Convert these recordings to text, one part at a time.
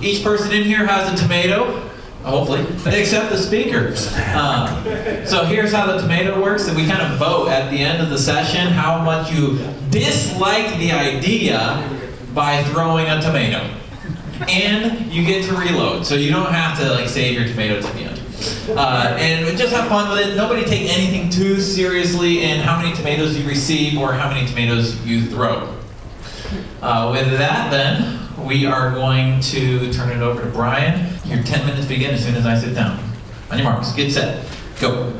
Each person in here has a tomato, hopefully, except the speakers. So here's how the tomato works, and we kind of vote at the end of the session how much you dislike the idea by throwing a tomato. And you get to reload, so you don't have to like save your tomato to the end. And just have fun with it. Nobody take anything too seriously in how many tomatoes you receive or how many tomatoes you throw. With that then, we are going to turn it over to Brian. Your 10 minutes begin as soon as I sit down. On your marks, get set, go.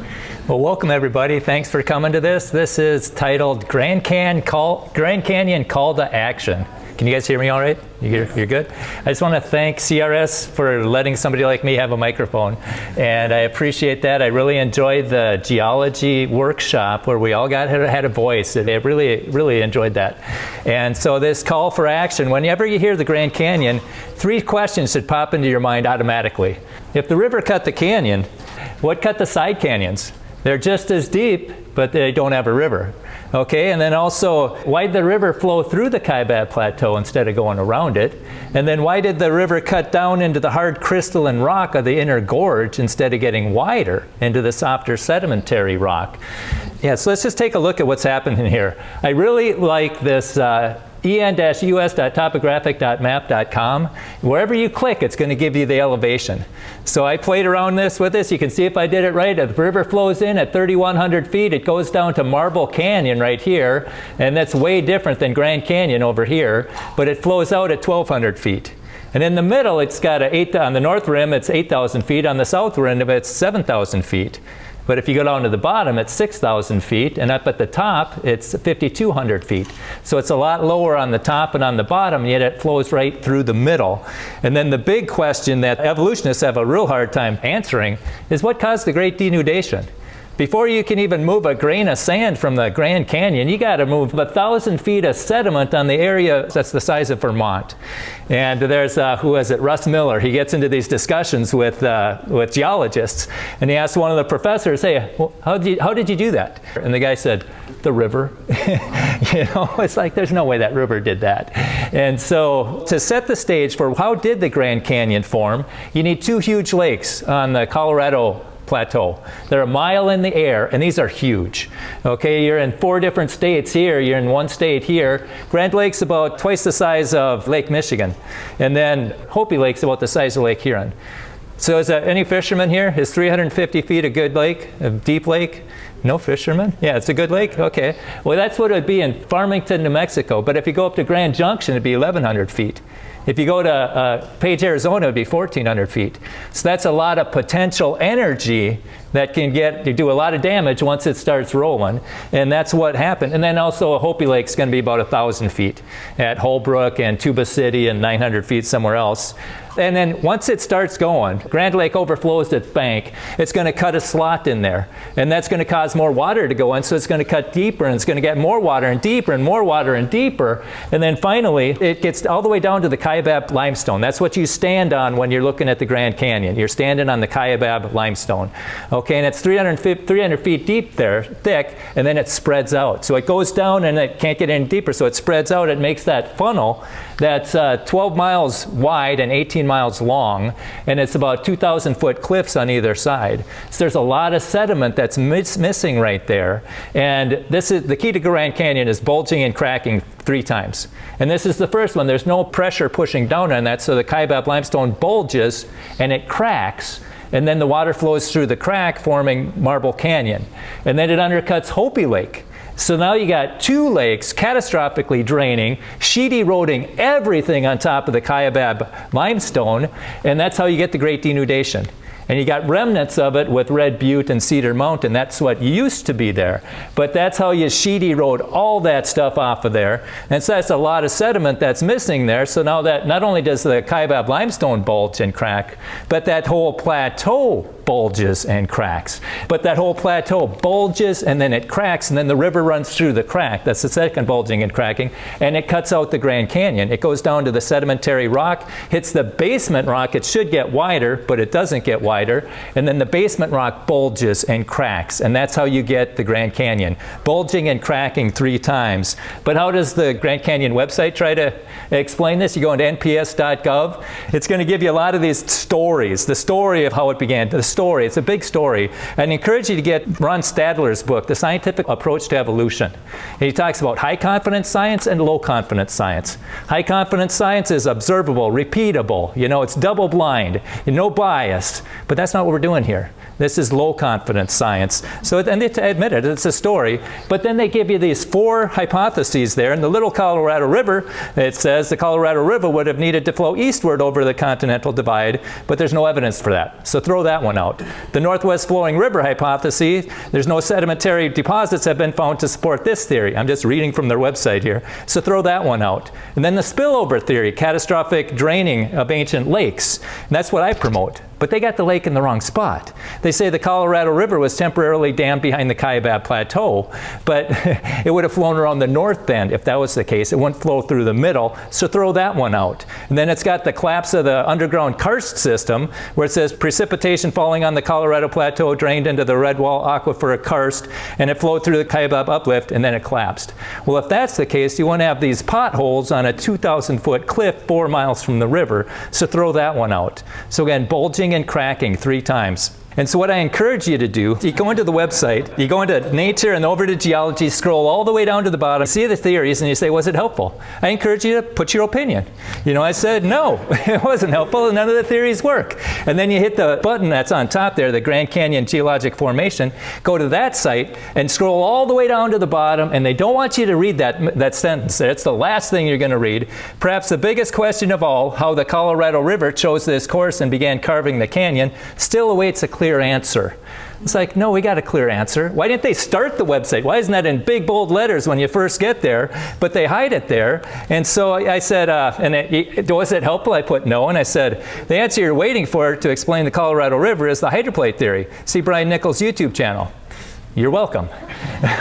Well, welcome everybody. Thanks for coming to this. This is titled Grand Canyon Call to Action. Can you guys hear me all right? You're good? I just want to thank CRS for letting somebody like me have a microphone. And I appreciate that. I really enjoyed the geology workshop where we all had a voice. I really enjoyed that. And so this call for action, whenever you hear the Grand Canyon, 3 questions should pop into your mind automatically. If the river cut the canyon, what cut the side canyons? They're just as deep, but they don't have a river. Okay, and then also, why did the river flow through the Kaibab Plateau instead of going around it? And then why did the river cut down into the hard crystalline rock of the inner gorge instead of getting wider into the softer sedimentary rock? Yeah, so let's just take a look at what's happening here. I really like this en-us.topographic.map.com. Wherever you click, it's going to give you the elevation. So I played around with this. You can see if I did it right. If the river flows in at 3,100 feet, it goes down to Marble Canyon right here, and that's way different than Grand Canyon over here, but it flows out at 1,200 feet. And in the middle, it's got on the north rim, it's 8,000 feet. On the south rim, it's 7,000 feet. But if you go down to the bottom, it's 6,000 feet, and up at the top, it's 5,200 feet. So it's a lot lower on the top and on the bottom, yet it flows right through the middle. And then the big question that evolutionists have a real hard time answering is what caused the Great Denudation? Before you can even move a grain of sand from the Grand Canyon, you got to move 1,000 feet of sediment on the area that's the size of Vermont. And there's, Russ Miller. He gets into these discussions with geologists, and he asks one of the professors, hey, well, how did you do that? And the guy said, the river. It's like there's no way that river did that. And so to set the stage for how did the Grand Canyon form, you need 2 huge lakes on the Colorado Plateau. They're a mile in the air, and these are huge. Okay, you're in 4 different states here. You're in 1 state here. Grand Lake's about twice the size of Lake Michigan, and then Hopi Lake's about the size of Lake Huron. So is any fishermen here? Is 350 feet a good lake, a deep lake? No fishermen? Yeah, it's a good lake? Okay. Well, that's what it would be in Farmington, New Mexico. But if you go up to Grand Junction, it'd be 1,100 feet. If you go to Page, Arizona, it would be 1,400 feet. So that's a lot of potential energy that can do a lot of damage once it starts rolling. And that's what happened. And then also Hopi Lake's going to be about 1,000 feet at Holbrook and Tuba City and 900 feet somewhere else. And then once it starts going, Grand Lake overflows its bank, it's going to cut a slot in there. And that's going to cause more water to go in, so it's going to cut deeper, and it's going to get more water and deeper and more water and deeper. And then finally, it gets all the way down to the Kaibab limestone. That's what you stand on when you're looking at the Grand Canyon. You're standing on the Kaibab limestone. Okay, and it's 300 feet deep there, thick, and then it spreads out. So it goes down and it can't get any deeper, so it spreads out. It makes that funnel that's 12 miles wide and 18 miles long, and it's about 2,000 foot cliffs on either side. So there's a lot of sediment that's missing right there. And this is the key to Grand Canyon is bulging and cracking 3 times. And this is the first one. There's no pressure pushing down on that, so the Kaibab limestone bulges and it cracks. And then the water flows through the crack, forming Marble Canyon. And then it undercuts Hopi Lake. So now you got 2 lakes catastrophically draining, sheet eroding everything on top of the Kaibab limestone, and that's how you get the Great Denudation. And you got remnants of it with Red Butte and Cedar Mountain. That's what used to be there. But that's how you sheet erode all that stuff off of there. And so that's a lot of sediment that's missing there. So now that not only does the Kaibab limestone bulge and crack, but that whole plateau bulges and cracks. But that whole plateau bulges and then it cracks, and then the river runs through the crack. That's the second bulging and cracking, and it cuts out the Grand Canyon. It goes down to the sedimentary rock, hits the basement rock. It should get wider, but it doesn't get wider, and then the basement rock bulges and cracks, and that's how you get the Grand Canyon. Bulging and cracking 3 times. But how does the Grand Canyon website try to explain this? You go into nps.gov. It's going to give you a lot of these stories, the story of how it began, the story. It's a big story. And I encourage you to get Ron Stadler's book, The Scientific Approach to Evolution. And he talks about high confidence science and low confidence science. High confidence science is observable, repeatable. You know, it's double blind, no bias. But that's not what we're doing here. This is low confidence science. So, and they admit it, it's a story. But then they give you these 4 hypotheses there. In the Little Colorado River, it says the Colorado River would have needed to flow eastward over the continental divide, but there's no evidence for that. So throw that one out. The Northwest Flowing River hypothesis, there's no sedimentary deposits have been found to support this theory. I'm just reading from their website here. So throw that one out. And then the spillover theory, catastrophic draining of ancient lakes. And that's what I promote. But they got the lake in the wrong spot. They say the Colorado River was temporarily dammed behind the Kaibab Plateau, but it would have flown around the north bend if that was the case. It wouldn't flow through the middle, so throw that one out. And then it's got the collapse of the underground karst system, where it says precipitation falling on the Colorado Plateau drained into the Redwall Aquifer karst, and it flowed through the Kaibab uplift, and then it collapsed. Well, if that's the case, you want to have these potholes on a 2,000-foot cliff 4 miles from the river, so throw that one out. So again, bulging and cracking 3 times. And so what I encourage you to do, you go into the website, you go into nature and over to geology, scroll all the way down to the bottom, see the theories, and you say, was it helpful? I encourage you to put your opinion. You know, I said, no, it wasn't helpful, and none of the theories work. And then you hit the button that's on top there, the Grand Canyon Geologic Formation, go to that site and scroll all the way down to the bottom, and they don't want you to read that sentence there. It's the last thing you're going to read. Perhaps the biggest question of all, how the Colorado River chose this course and began carving the canyon, still awaits a clear answer. It's like, no, we got a clear answer. Why didn't they start the website? Why isn't that in big, bold letters when you first get there? But they hide it there. And so I said, was it helpful? I put no. And I said, the answer you're waiting for to explain the Colorado River is the hydroplate theory. See Brian Nichols' YouTube channel. You're welcome.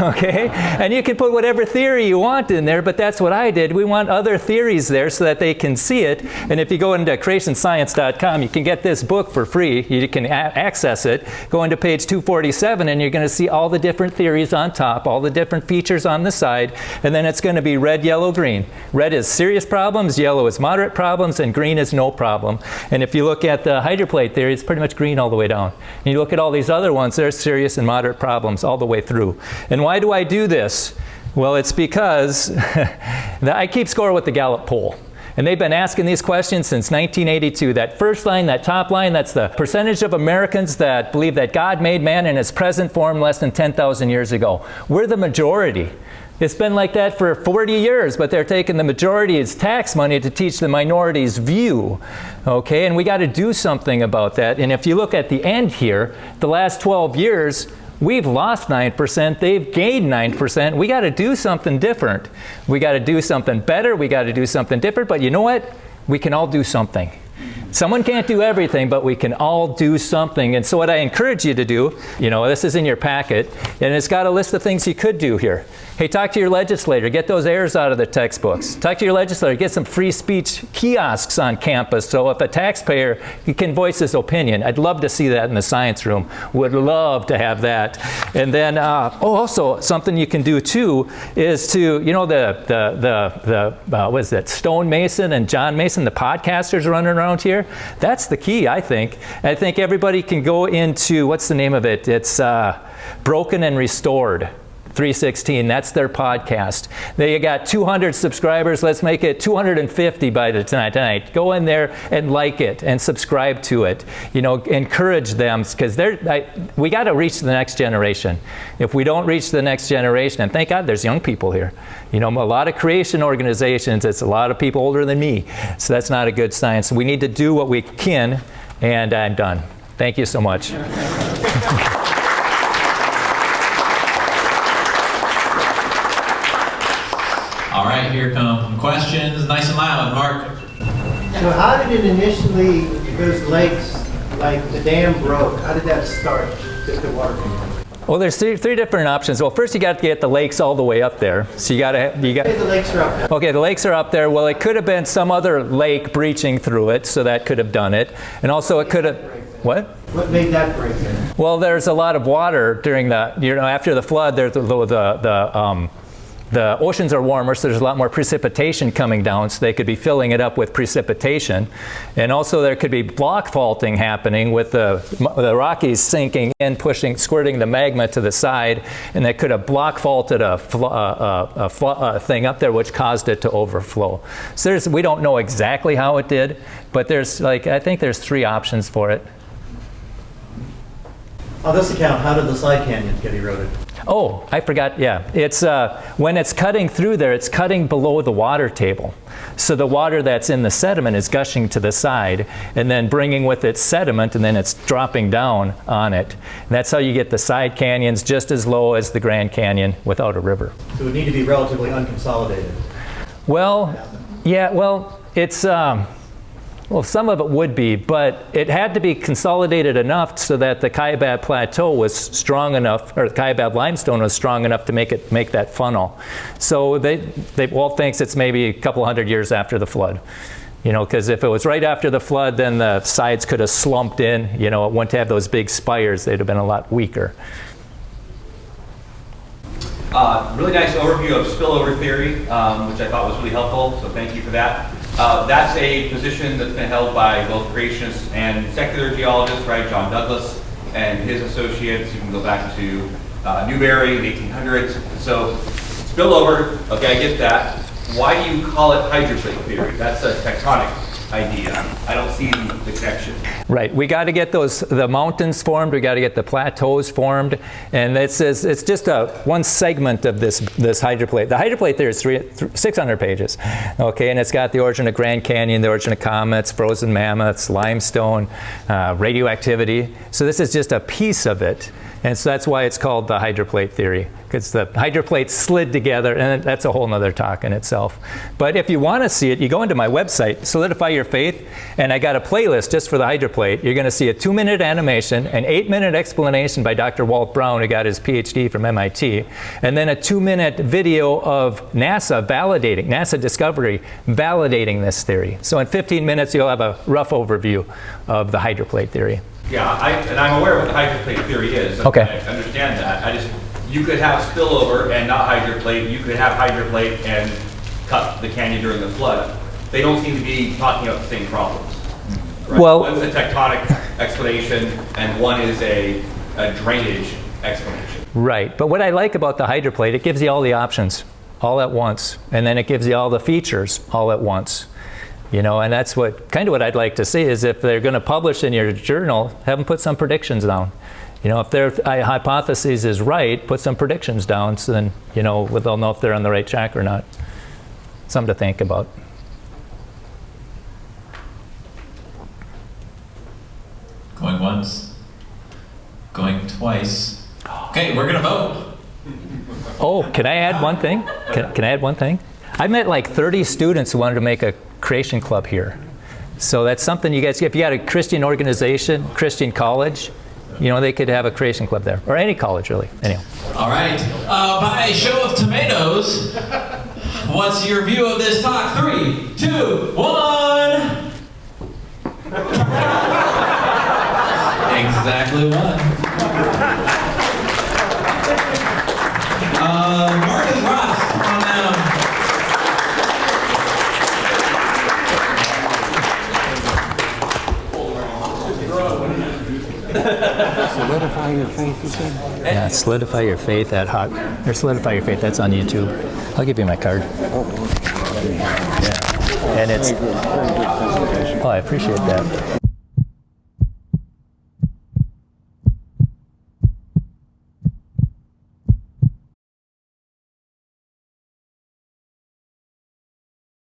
Okay? And you can put whatever theory you want in there, but that's what I did. We want other theories there so that they can see it. And if you go into creationscience.com, you can get this book for free. You can access it. Go into page 247, and you're going to see all the different theories on top, all the different features on the side, and then it's going to be red, yellow, green. Red is serious problems, yellow is moderate problems, and green is no problem. And if you look at the hydroplate theory, it's pretty much green all the way down. And you look at all these other ones, they're serious and moderate problems all the way through. And why do I do this? Well, it's because I keep score with the Gallup poll. And they've been asking these questions since 1982. That first line, that top line, that's the percentage of Americans that believe that God made man in his present form less than 10,000 years ago. We're the majority. It's been like that for 40 years, but they're taking the majority's tax money to teach the minority's view. Okay, and we got to do something about that. And if you look at the end here, the last 12 years, we've lost 9%, they've gained 9%. We got to do something different. We got to do something better, we got to do something different, but you know what? We can all do something. Someone can't do everything, but we can all do something. And so what I encourage you to do, you know, this is in your packet, and it's got a list of things you could do here. Hey, talk to your legislator. Get those errors out of the textbooks. Talk to your legislator. Get some free speech kiosks on campus so if a taxpayer can voice his opinion. I'd love to see that in the science room. Would love to have that. And then, also something you can do too is to, you know, what is it, Stone Mason and John Mason, the podcasters running around here. That's the key, I think. I think everybody can go into, what's the name of it? It's Broken and Restored. 316, that's their podcast. They got 200 subscribers. Let's make it 250 by tonight. Go in there and like it and subscribe to it. You know, encourage them because we got to reach the next generation. If we don't reach the next generation, and thank God there's young people here. You know, a lot of creation organizations, it's a lot of people older than me. So that's not a good sign. So we need to do what we can, and I'm done. Thank you so much. All right, here come questions, nice and loud. Mark. So how did it initially, those lakes like the dam broke, how did that start? The water came in? Well, there's three different options. Well, first you got to get the lakes all the way up there. So you got. Okay, the lakes are up there. Okay, the lakes are up there. Well, it could have been some other lake breaching through it, so that could have done it. And also it could have. What? What made that break then? Well, there's a lot of water during after the flood. There's the oceans are warmer, so there's a lot more precipitation coming down, so they could be filling it up with precipitation. And also there could be block faulting happening with the Rockies sinking in, squirting the magma to the side, and that could have block faulted a thing up there, which caused it to overflow. So we don't know exactly how it did, but I think there's three options for it. On this account, how did the side canyons get eroded? Oh, I forgot, yeah. It's when it's cutting through there, it's cutting below the water table. So the water that's in the sediment is gushing to the side and then bringing with it sediment, and then it's dropping down on it. And that's how you get the side canyons just as low as the Grand Canyon without a river. So it would need to be relatively unconsolidated. Well, yeah, well, it's... Well, some of it would be, but it had to be consolidated enough so that the Kaibab Plateau was strong enough, or the Kaibab limestone was strong enough to make that funnel. So Walt thinks it's maybe a couple hundred years after the flood. Because if it was right after the flood, then the sides could have slumped in. It wouldn't have those big spires. They'd have been a lot weaker. Really nice overview of spillover theory, which I thought was really helpful, so thank you for that. That's a position that's been held by both creationists and secular geologists, right? John Douglas and his associates. You can go back to Newberry in the 1800s. So spillover, okay, I get that. Why do you call it hydroplate theory? That's a tectonic idea. I don't see the connection. Right. We got to get the mountains formed. We got to get the plateaus formed, and it's just one segment of this hydroplate. The hydroplate theory is 600 pages. Okay, and it's got the origin of Grand Canyon, the origin of comets, frozen mammoths, limestone, radioactivity. So this is just a piece of it. And so that's why it's called the hydroplate theory, because the hydroplates slid together, and that's a whole nother talk in itself. But if you want to see it, you go into my website, Solidify Your Faith, and I got a playlist just for the hydroplate. You're going to see a 2-minute animation, an 8-minute explanation by Dr. Walt Brown, who got his PhD from MIT, and then a 2-minute video of NASA Discovery validating this theory. So in 15 minutes, you'll have a rough overview of the hydroplate theory. Yeah, and I'm aware of what the hydroplate theory is. Okay. I understand that. You could have spillover and not hydroplate. You could have hydroplate and cut the canyon during the flood. They don't seem to be talking about the same problems. Right? Well, one's a tectonic explanation, and one is a drainage explanation. Right, but what I like about the hydroplate, it gives you all the options all at once, and then it gives you all the features all at once. And that's what I'd like to see is if they're going to publish in your journal, have them put some predictions down. If their hypothesis is right, put some predictions down, so then, they'll know if they're on the right track or not. Something to think about. Going once, going twice. Okay, we're going to vote. Oh, can I add one thing? Can I add one thing? I met like 30 students who wanted to make a creation club here. So that's something you guys, if you got a Christian organization, Christian college, they could have a creation club there. Or any college, really. Anyhow. All right. By a show of tomatoes, what's your view of this talk? 3, 2, 1. Exactly one. Marcus Ross on them. Solidify your faith, you said? Yeah, Solidify Your Faith at Hot. Or Solidify Your Faith, that's on YouTube. I'll give you my card. Yeah. And it's... Oh, I appreciate that.